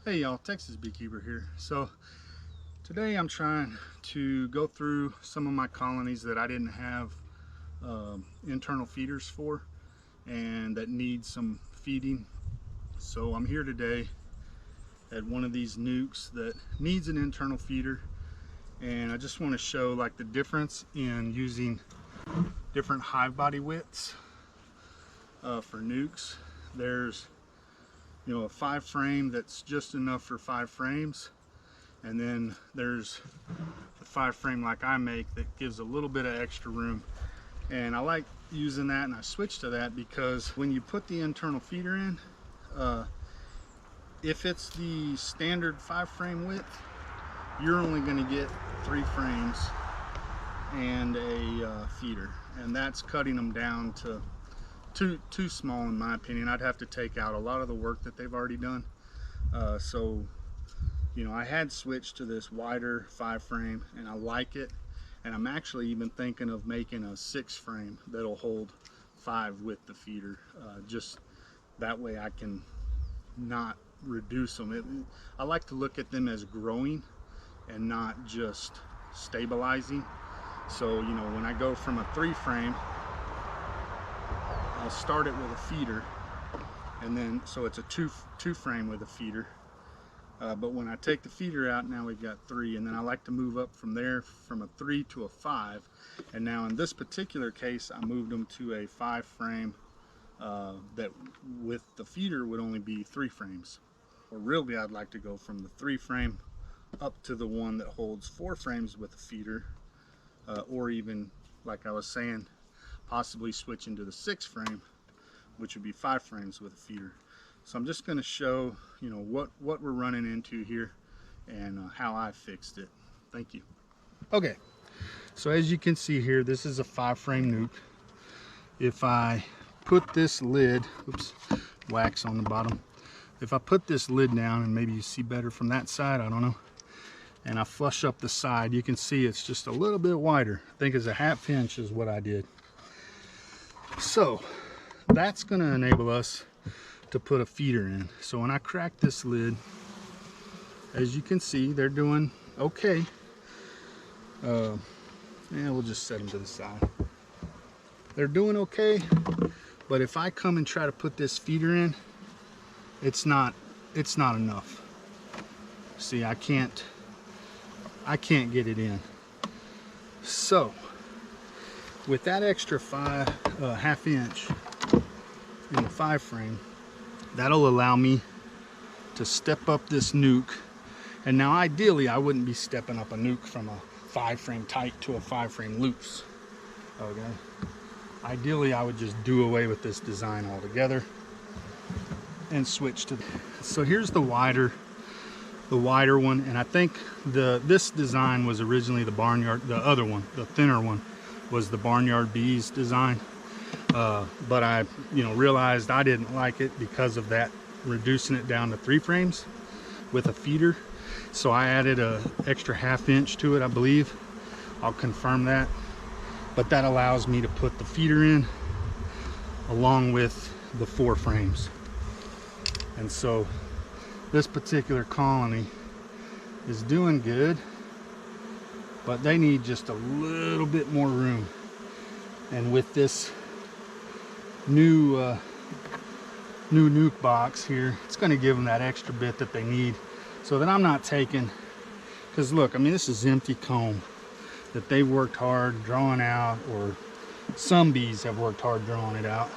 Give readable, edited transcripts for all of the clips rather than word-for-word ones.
Hey y'all, Texas Beekeeper here. So today I'm trying to go through some of my colonies that I didn't have internal feeders for and that need some feeding. So I'm here today at one of these nucs that needs an internal feeder, and I just want to show like the difference in using different hive body widths for nucs. There's a 5 frame that's just enough for 5 frames, and then there's the 5 frame like I make that gives a little bit of extra room, and I like using that, and I switched to that because when you put the internal feeder in, if it's the standard 5 frame width, you're only going to get 3 frames and a feeder, and that's cutting them down to too small in my opinion. I'd have to take out a lot of the work that they've already done. So I had switched to this wider 5 frame, and I like it, and I'm actually even thinking of making a 6 frame that'll hold 5 with the feeder. Just that way I can not reduce them. I like to look at them as growing and not just stabilizing. So when I go from a 3 frame, I'll start it with a feeder, and then so it's a two frame with a feeder, but when I take the feeder out, now we've got 3, and then I like to move up from there from a 3 to a 5, and now in this particular case I moved them to a 5 frame that with the feeder would only be 3 frames. Or really I'd like to go from the 3 frame up to the one that holds 4 frames with a feeder, or even, like I was saying, possibly switch into the 6 frame, which would be 5 frames with a feeder. So I'm just going to show what we're running into here and how I fixed it. Thank you. Okay, so as you can see here, this is a 5 frame nuc. If I put this lid, oops, wax on the bottom. If I put this lid down, and maybe you see better from that side, I don't know, and I flush up the side, you can see it's just a little bit wider. I think it's a 1/2 inch is what I did. So that's going to enable us to put a feeder in. So when I crack this lid, as you can see, they're doing okay. Yeah, we'll just set them to the side. They're doing okay, but if I come and try to put this feeder in, it's not enough. See, I can't get it in. So with that extra 1/2 inch in the 5 frame, that'll allow me to step up this nuc. And now ideally I wouldn't be stepping up a nuc from a 5 frame tight to a 5 frame loose. Okay, ideally I would just do away with this design altogether and switch to so here's the wider one, and I think this design was originally the barnyard, the other one, the thinner one, was the Barnyard Bees design, but I realized I didn't like it because of that, reducing it down to 3 frames with a feeder. So I added a extra 1/2 inch to it, I believe. I'll confirm that, but that allows me to put the feeder in along with the 4 frames. And so this particular colony is doing good, but they need just a little bit more room. And with this new nuc box here, it's going to give them that extra bit that they need, so that I'm not taking, because look, I mean, this is empty comb that they worked hard drawing out, or some bees have worked hard drawing it out,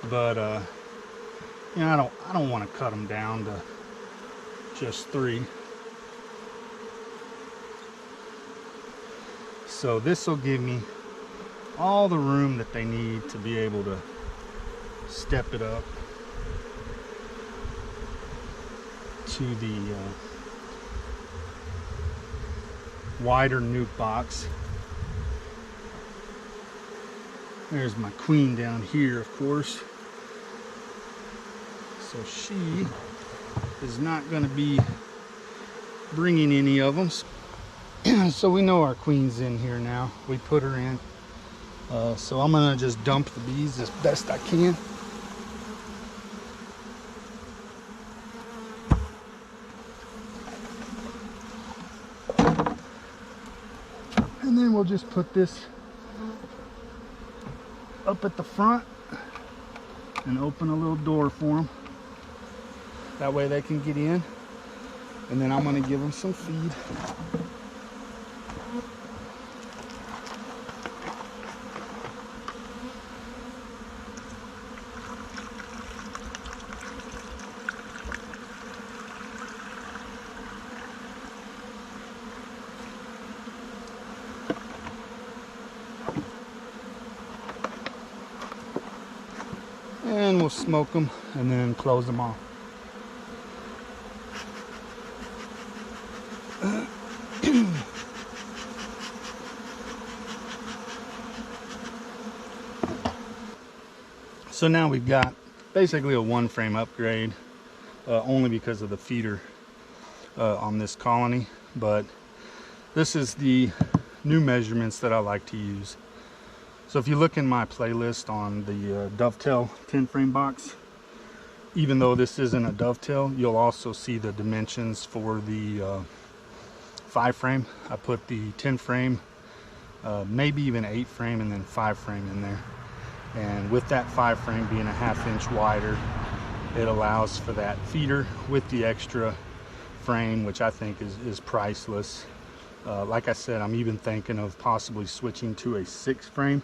but I don't want to cut them down to just 3. So this will give me all the room that they need to be able to step it up to the wider nuc box. There's my queen down here, of course. So she is not going to be bringing any of them. So we know our queen's in here now. We put her in. So I'm going to just dump the bees as best I can. And then we'll just put this up at the front and open a little door for them. That way they can get in. And then I'm going to give them some feed. And we'll smoke them and then close them off. So now we've got basically a one frame upgrade, only because of the feeder on this colony. But this is the new measurements that I like to use. So if you look in my playlist on the dovetail 10 frame box, even though this isn't a dovetail, you'll also see the dimensions for the 5 frame. I put the 10 frame, maybe even 8 frame, and then 5 frame in there. And with that 5 frame being a 1/2 inch wider, it allows for that feeder with the extra frame, which I think is priceless. Like I said, I'm even thinking of possibly switching to a 6 frame,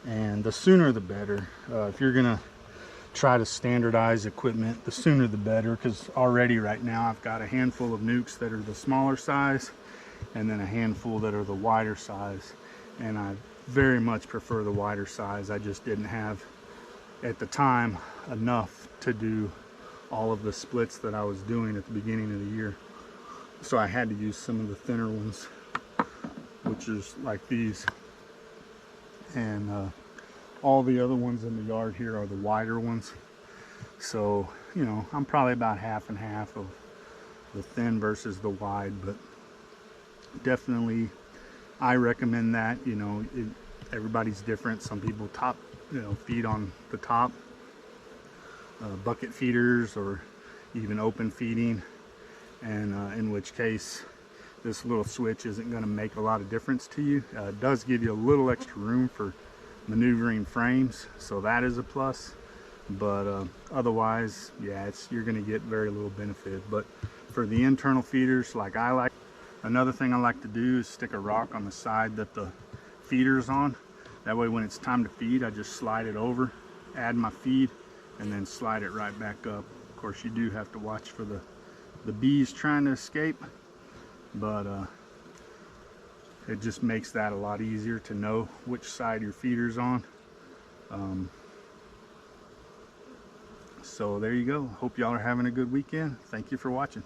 and the sooner the better. If you're gonna try to standardize equipment, the sooner the better, because already right now I've got a handful of Nucs that are the smaller size and then a handful that are the wider size, and I very much prefer the wider size. I just didn't have at the time enough to do all of the splits that I was doing at the beginning of the year, so I had to use some of the thinner ones, which is like these. And all the other ones in the yard here are the wider ones. So, you know, I'm probably about half and half of the thin versus the wide, but definitely I recommend that. You know, everybody's different. Some people feed on the top, bucket feeders, or even open feeding, and in which case this little switch isn't going to make a lot of difference to you. It does give you a little extra room for maneuvering frames, so that is a plus. But otherwise, yeah, you're going to get very little benefit. But for the internal feeders, like I like, another thing I like to do is stick a rock on the side that the feeder's on. That way when it's time to feed, I just slide it over, add my feed, and then slide it right back up. Of course, you do have to watch for the bees trying to escape, but it just makes that a lot easier to know which side your feeder's on. So there you go. Hope y'all are having a good weekend. Thank you for watching.